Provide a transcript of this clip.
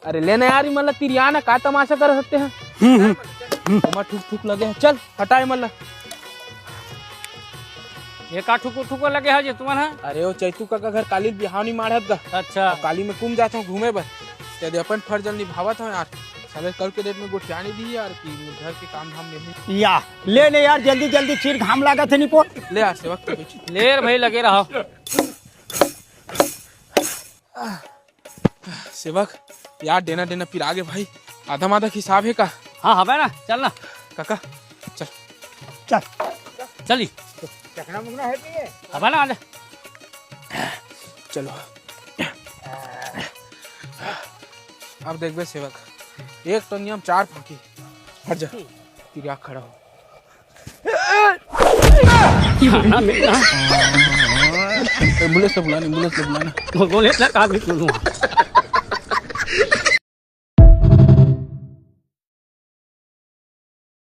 अरे लेना यार मतलब तिरियाना का तमाशा कर सकते हैं। ठुक ठुक लगे हैं, चल हटाए मतलब। ये का ठुको ठुको लगे है जे तुमन है। अरे वो चैतू का घर काली बिहावनी मारत गा। अच्छा काली में कुम जाता हूँ घूमे बर, तेरे अपन फर्ज निभावत हूँ यार। साले कल के डेट में गोठिया नहीं दी यार कि घर के काम धाम में या ले ले यार जल्दी जल्दी, चीर घाम लागत है निपो। ले यार सेवक के पीछे ले रे भाई लगे रहो। सेवक यार देना देना फिर आगे भाई, आधा माधा हिसाब है का। हाँ हवे ना, चल ना काका चल चल चली चकना मुकना है नहीं है। हवे ना आजा। चलो अब देख बे सेवक, एक तो नियम 4 फांकी। हट जा तेरी आँख खड़ा हो। एम्बुलेंस से बुलाना, एम्बुलेंस से बुलाना। बोले का भी सुनूं।